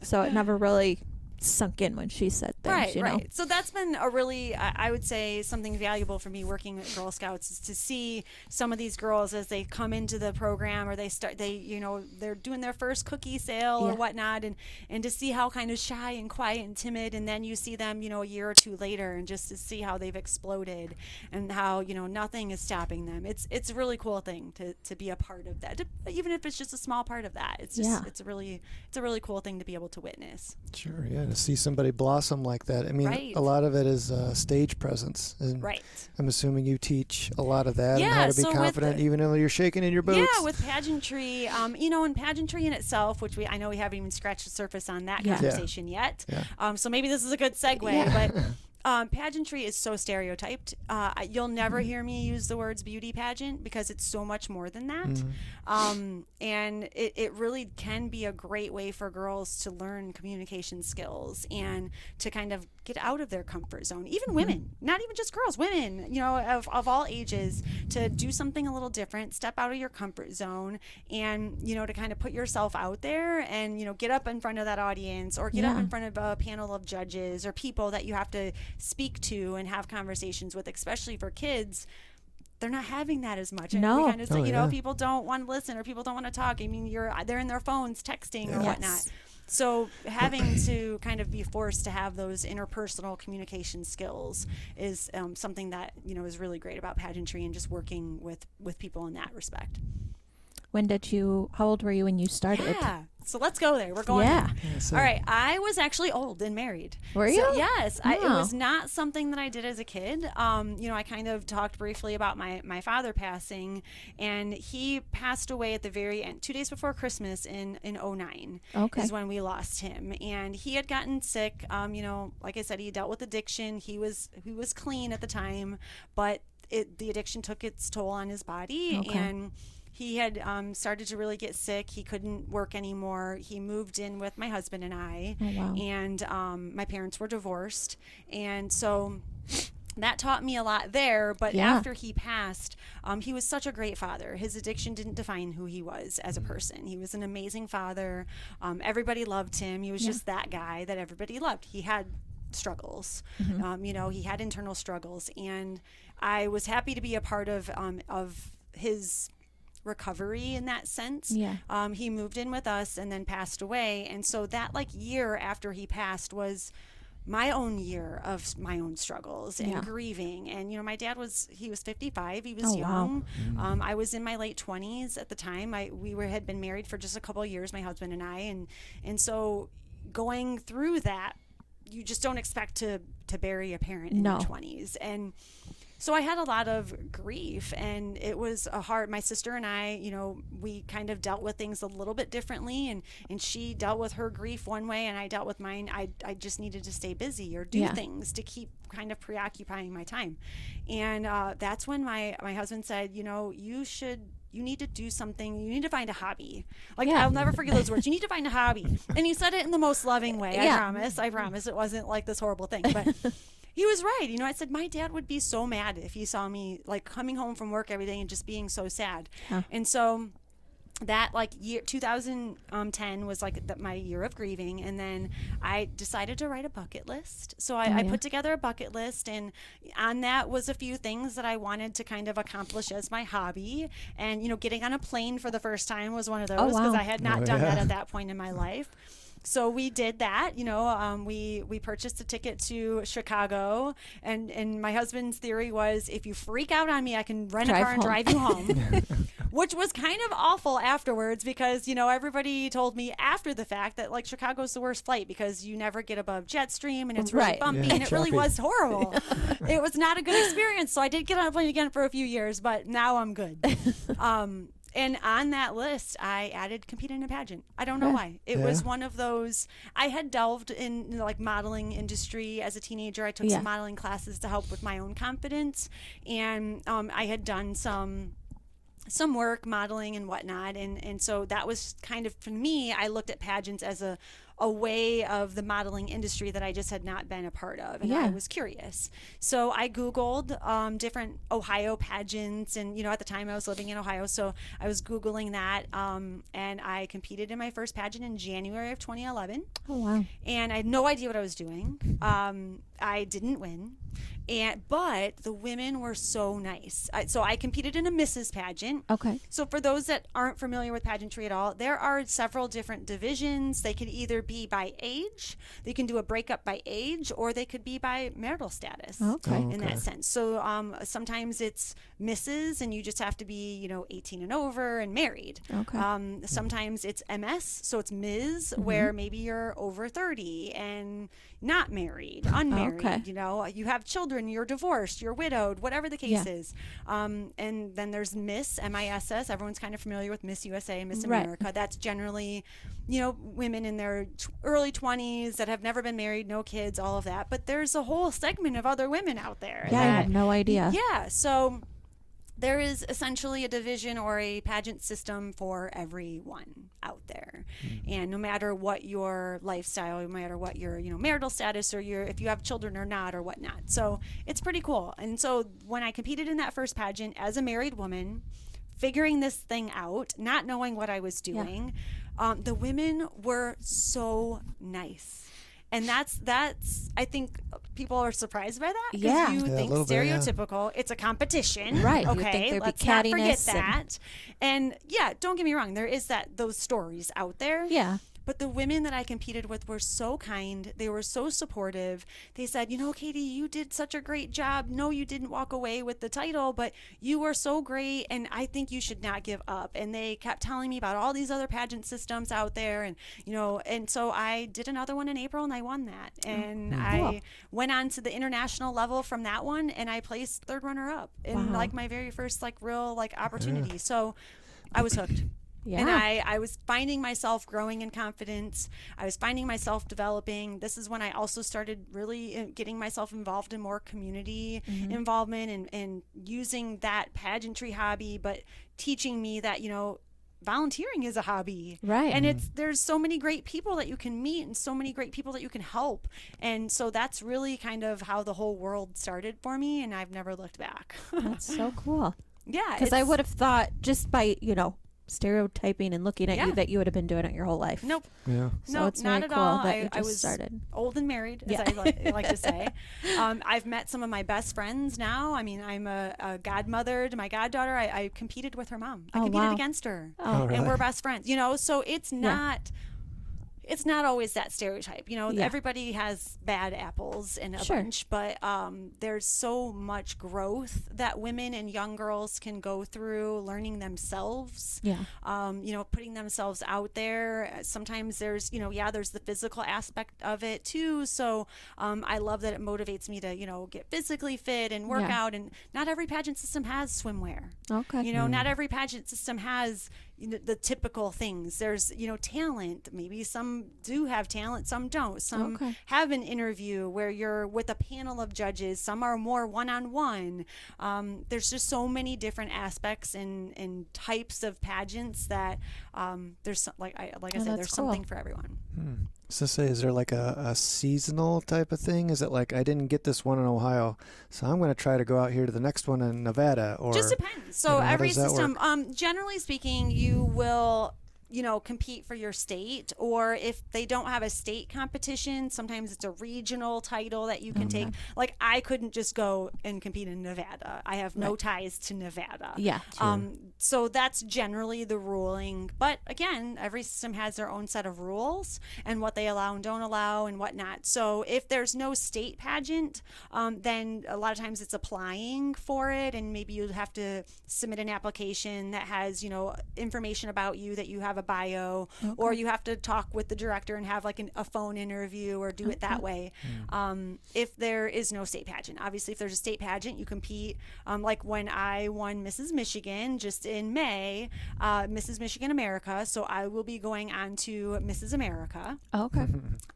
So it never really sunk in when she said things, you know? Right. So that's been a really, I would say, something valuable for me working with Girl Scouts is to see some of these girls as they come into the program or they're doing their first cookie sale or whatnot, and to see how kind of shy and quiet and timid, and then you see them, you know, a year or two later, and just to see how they've exploded and how, you know, nothing is stopping them. It's a really cool thing to be a part of that, even if it's just a small part of that. It's just it's a really cool thing to be able to witness. Sure, to see somebody blossom like that. I mean, a lot of it is stage presence. And I'm assuming you teach a lot of that and how to be confident even though you're shaking in your boots. Yeah, with pageantry, you know, and pageantry in itself, which I know we haven't even scratched the surface on that conversation yet. Yeah. So maybe this is a good segue, but pageantry is so stereotyped. You'll never hear me use the words beauty pageant because it's so much more than that. And it really can be a great way for girls to learn communication skills and to kind of get out of their comfort zone. Even women, not even just girls, women, you know, of all ages, to do something a little different, step out of your comfort zone, and, you know, to kind of put yourself out there and, you know, get up in front of that audience or get up in front of a panel of judges or people that you have to speak to and have conversations with, especially for kids. They're not having that as much. No. We kind of say, you know, people don't want to listen or people don't want to talk. I mean, they're in their phones texting or whatnot. So having to kind of be forced to have those interpersonal communication skills is something that, you know, is really great about pageantry and just working with people in that respect. How old were you when you started? Yeah. So let's go there. We're going there. All right. I was actually old and married. Were you? So, yes. It was not something that I did as a kid. You know, I kind of talked briefly about my father passing, and he passed away at the very end, 2 days before Christmas in 2009 is when we lost him. And he had gotten sick. You know, like I said, he dealt with addiction. He was clean at the time, but the addiction took its toll on his body. And he had started to really get sick. He couldn't work anymore. He moved in with my husband and I. Oh, wow. And my parents were divorced. And so that taught me a lot there. But after he passed, he was such a great father. His addiction didn't define who he was as a person. He was an amazing father. Everybody loved him. He was just that guy that everybody loved. He had struggles. You know, he had internal struggles. And I was happy to be a part of his recovery in that sense. He moved in with us and then passed away, and so that year after he passed was my own year of my own struggles and Yeah. grieving. And, my dad he was 55. He was Oh, wow. young. I was in my late 20s at the time. Had been married for just a couple of years, my husband and I. And so going through that, you just don't expect to bury a parent in your 20s. And so I had a lot of grief, and it was my sister and I, we kind of dealt with things a little bit differently, and she dealt with her grief one way and I dealt with mine. I just needed to stay busy or do things to keep kind of preoccupying my time. And that's when my husband said, you need to do something. You need to find a hobby. I'll never forget those words. You need to find a hobby. And he said it in the most loving way. I promise. It wasn't like this horrible thing, but he was right. I said, my dad would be so mad if he saw me coming home from work every day and just being so sad. Huh. And so that year 2010 was my year of grieving, and then I decided to write a bucket list. So I put together a bucket list, and on that was a few things that I wanted to kind of accomplish as my hobby. And getting on a plane for the first time was one of those, because I had not done that at that point in my life. So we did that, we purchased a ticket to Chicago, and my husband's theory was, if you freak out on me, I can rent a car and drive you home, which was kind of awful afterwards, because, everybody told me after the fact that Chicago's the worst flight because you never get above jet stream and it's really bumpy, and it really was horrible. It was not a good experience. So I did get on a plane again for a few years, but now I'm good. And on that list, I added compete in a pageant. I don't know why. It was one of those. I had delved in modeling industry as a teenager. I took some modeling classes to help with my own confidence, and I had done some work modeling and whatnot, and so that was kind of, for me, I looked at pageants as a way of the modeling industry that I just had not been a part of, and I was curious. So I Googled different Ohio pageants, and at the time I was living in Ohio, so I was Googling that, and I competed in my first pageant in January of 2011. Oh, wow. And I had no idea what I was doing. I didn't win. But the women were so nice. So I competed in a Mrs. pageant. Okay. So for those that aren't familiar with pageantry at all, there are several different divisions. They could either be by age, they can do a breakup by age, or they could be by marital status. Okay. In that sense. So sometimes it's Mrs. and you just have to be, 18 and over and married. Okay. Sometimes it's MS, so it's Ms., where maybe you're over 30 and not married, unmarried. Okay. You have children, you're divorced, you're widowed, whatever the case is. And then there's Miss, MISS. Everyone's kind of familiar with Miss USA and Miss America. That's generally, women in their early 20s that have never been married, no kids, all of that. But there's a whole segment of other women out there. Yeah, I had no idea. Yeah, so there is essentially a division or a pageant system for everyone out there. And no matter what your lifestyle, no matter what your marital status, or if you have children or not or whatnot. So it's pretty cool. And so when I competed in that first pageant as a married woman, figuring this thing out, not knowing what I was doing, the women were so nice. And that's I think people are surprised by that, because you think stereotypical. It's a competition, right? Okay, let's not forget that. And don't get me wrong, there is those stories out there. Yeah. But the women that I competed with were so kind. They were so supportive. They said, Katie, you did such a great job. No, you didn't walk away with the title, but you were so great, and I think you should not give up. And they kept telling me about all these other pageant systems out there, and and so I did another one in April, and I won that. And I went on to the international level from that one, and I placed third runner up in my very first real opportunity. So I was hooked. Yeah. And I was finding myself growing in confidence. I was finding myself developing. This is when I also started really getting myself involved in more community involvement, and using that pageantry hobby, but teaching me that, volunteering is a hobby. Right. And there's so many great people that you can meet, and so many great people that you can help. And so that's really kind of how the whole world started for me, and I've never looked back. That's so cool. Yeah. Because I would have thought, just by, stereotyping and looking at you, that you would have been doing it your whole life. Nope. Yeah. So it's not at cool all. I was started old and married, as I like to say. I've met some of my best friends now. I mean, I'm a godmother to my goddaughter. I competed with her mom. I competed against her. Oh, really? And we're best friends. So it's not... it's not always that stereotype. Yeah. Everybody has bad apples in a Sure. bunch, but there's so much growth that women and young girls can go through learning themselves. Yeah. Putting themselves out there. Sometimes there's, there's the physical aspect of it too. So I love that it motivates me to, get physically fit and work out. And not every pageant system has swimwear. Okay. Not every pageant system has the typical things. There's, talent. Maybe some do have talent, some don't. Some have an interview where you're with a panel of judges. Some are more one-on-one. There's just so many different aspects and types of pageants that there's like I said, there's something for everyone. So say, is there like a seasonal type of thing? Is it like, I didn't get this one in Ohio, so I'm going to try to go out here to the next one in Nevada? Or just depends. So every system, generally speaking, you will compete for your state, or if they don't have a state competition, sometimes it's a regional title that you can take. Like I couldn't just go and compete in Nevada. I have no ties to Nevada. Yeah. So that's generally the ruling. But again, every system has their own set of rules and what they allow and don't allow and whatnot. So if there's no state pageant, then a lot of times it's applying for it, and maybe you have to submit an application that has, information about you, that you have a bio, or you have to talk with the director and have like a phone interview or do it that way. If there is no state pageant, obviously if there's a state pageant, you compete. Like when I won Mrs. Michigan just in May, Mrs. Michigan America, so I will be going on to Mrs. America. Okay.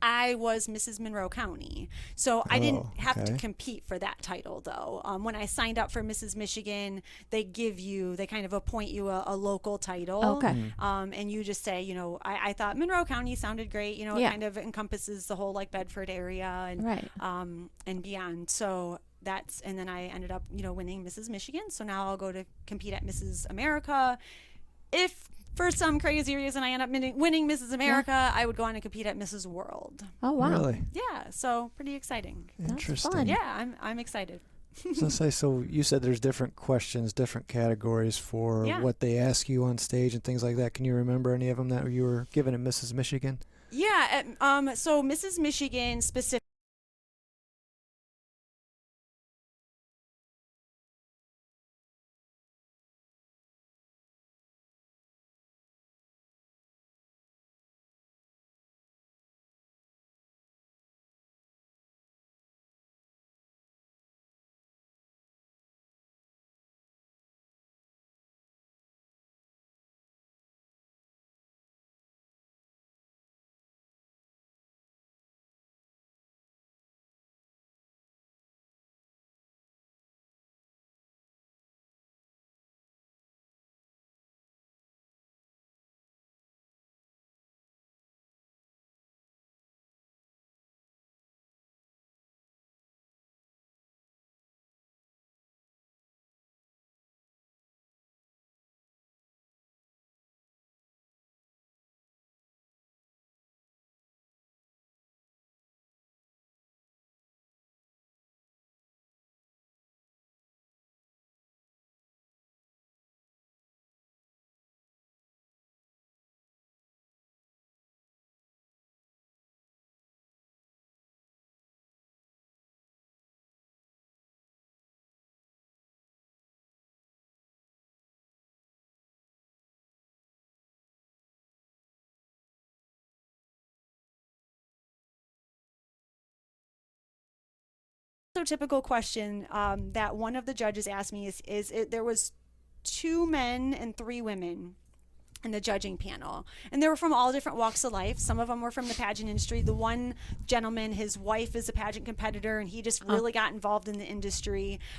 I was Mrs. Monroe County, so I didn't have to compete for that title though. When I signed up for Mrs. Michigan, they kind of appoint you a local title. Okay. And you just say, I thought Monroe County sounded great. It kind of encompasses the whole like Bedford area and and beyond. So and then I ended up, winning Mrs. Michigan. So now I'll go to compete at Mrs. America. If for some crazy reason I end up winning Mrs. America, I would go on and compete at Mrs. World. Oh, wow. Really? Yeah. So pretty exciting. Interesting. That's fun. Yeah, I'm excited. So you said there's different questions, different categories for what they ask you on stage and things like that. Can you remember any of them that you were given at Mrs. Michigan? Yeah. So Mrs. Michigan specifically. So typical question that one of the judges asked me is there was 2 men and 3 women in the judging panel, and they were from all different walks of life. Some of them were from the pageant industry. The one gentleman, his wife is a pageant competitor, and he just really got involved in the industry.